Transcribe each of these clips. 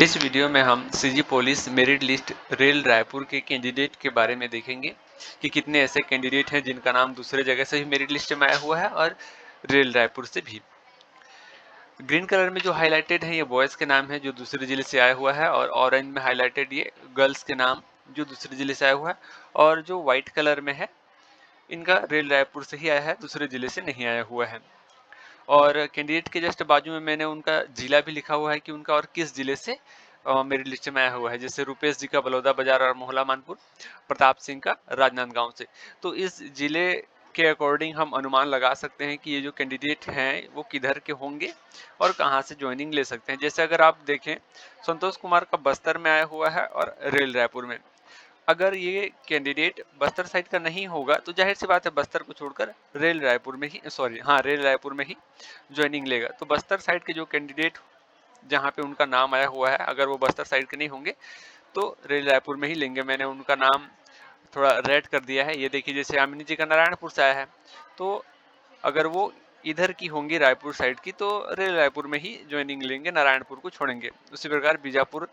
इस वीडियो में हम CG police merit list rail Raipur के कैंडिडेट के बारे में देखेंगे कि कितने ऐसे कैंडिडेट हैं जिनका नाम दूसरे जगह से भी मेरिट लिस्ट में आया हुआ है और रेल रायपुर से भी। ग्रीन कलर में जो हाईलाइटेड है ये बॉयज़ के नाम है जो दूसरे जिले से आया हुआ है, और ऑरेंज में हाईलाइटेड ये गर्ल्स के नाम जो दूसरे जिले से आया हुआ है, और जो व्हाइट कलर में है इनका रेल रायपुर से ही आया है, दूसरे जिले से नहीं आया हुआ है। और कैंडिडेट के जस्ट बाजू में मैंने उनका जिला भी लिखा हुआ है कि उनका और किस जिले से मेरिट लिस्ट में आया हुआ है। जैसे रुपेश जी का बलौदा बाजार और मोहला मानपुर, प्रताप सिंह का राजनांदगांव से। तो इस जिले के अकॉर्डिंग हम अनुमान लगा सकते हैं कि ये जो कैंडिडेट हैं वो किधर के होंगे और कहाँ से ज्वाइनिंग ले सकते हैं। जैसे अगर आप देखें, संतोष कुमार का बस्तर में आया हुआ है और रेल रायपुर में। अगर ये कैंडिडेट बस्तर साइड का नहीं होगा तो जाहिर सी बात है बस्तर को छोड़कर रेल रायपुर में ही रेल रायपुर में ही ज्वाइनिंग लेगा। तो बस्तर साइड के जो कैंडिडेट जहाँ पे उनका नाम आया हुआ है, अगर वो बस्तर साइड के नहीं होंगे तो रेल रायपुर में ही लेंगे। मैंने उनका नाम थोड़ा रेड कर दिया है। ये देखिए, जैसे यामिनी जी का नारायणपुर से आया है, तो अगर वो इधर की होंगी रायपुर साइड की तो रेल रायपुर में ही ज्वाइनिंग लेंगे, नारायणपुर को छोड़ेंगे। उसी प्रकार बीजापुर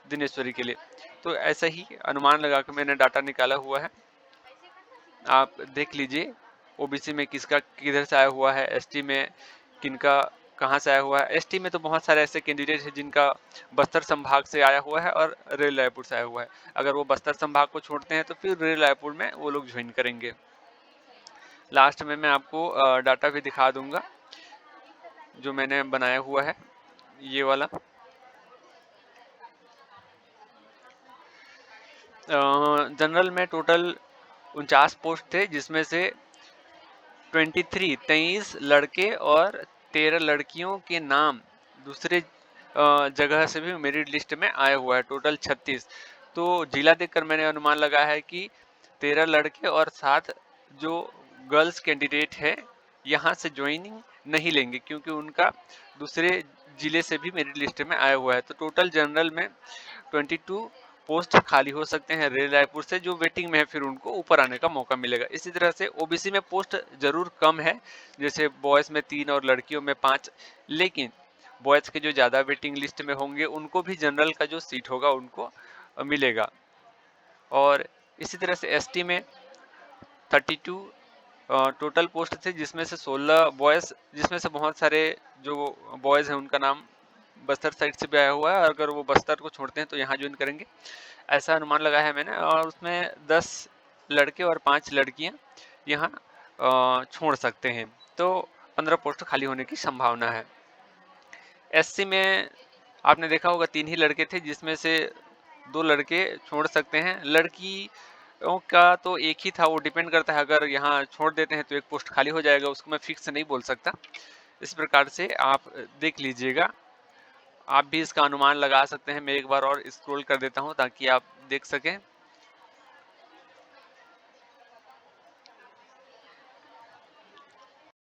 दिनेश्वरी के लिए। तो ऐसा ही अनुमान लगा के मैंने डाटा निकाला हुआ है, आप देख लीजिए। ओबीसी में किसका किधर से आया हुआ है, एसटी में किनका कहाँ से आया हुआ है। एसटी में तो बहुत सारे ऐसे कैंडिडेट हैं जिनका बस्तर संभाग से आया हुआ है और रेल रायपुर से आया हुआ है। अगर वो बस्तर संभाग को छोड़ते हैं तो फिर रेल रायपुर में वो लोग ज्वाइन करेंगे। लास्ट में मैं आपको डाटा भी दिखा दूंगा जो मैंने बनाया हुआ है, ये वाला। जनरल में टोटल 49 पोस्ट थे, जिसमें से 23 लड़के और 13 लड़कियों के नाम दूसरे जगह से भी मेरिट लिस्ट में आया हुआ है, टोटल 36। तो जिला देखकर मैंने अनुमान लगा है कि 13 लड़के और 7 जो गर्ल्स कैंडिडेट है यहाँ से ज्वाइनिंग नहीं लेंगे, क्योंकि उनका दूसरे जिले से भी मेरिट लिस्ट में आया हुआ है। तो टोटल जनरल में 22 पोस्ट खाली हो सकते हैं रेल रायपुर से, जो वेटिंग में है फिर उनको ऊपर आने का मौका मिलेगा। इसी तरह से ओबीसी में पोस्ट जरूर कम है, जैसे बॉयज़ में 3 और लड़कियों में 5, लेकिन बॉयज़ के जो ज़्यादा वेटिंग लिस्ट में होंगे उनको भी जनरल का जो सीट होगा उनको मिलेगा। और इसी तरह से एसटी में 32 टोटल पोस्ट थे, जिसमें से 16 बॉयज़, जिसमें से बहुत सारे जो बॉयज़ हैं उनका नाम बस्तर साइड से भी आया हुआ है, और अगर वो बस्तर को छोड़ते हैं तो यहाँ ज्वाइन करेंगे, ऐसा अनुमान लगाया है मैंने। और उसमें 10 लड़के और 5 लड़कियाँ यहाँ छोड़ सकते हैं, तो 15 पोस्ट खाली होने की संभावना है। एससी में आपने देखा होगा 3 ही लड़के थे, जिसमें से 2 लड़के छोड़ सकते हैं। लड़कियों का तो एक ही था, वो डिपेंड करता है, अगर यहाँ छोड़ देते हैं तो एक पोस्ट खाली हो जाएगा, उसको मैं फिक्स नहीं बोल सकता। इस प्रकार से आप देख लीजिएगा, आप भी इसका अनुमान लगा सकते हैं। मैं एक बार और स्क्रॉल कर देता हूं ताकि आप देख सकें।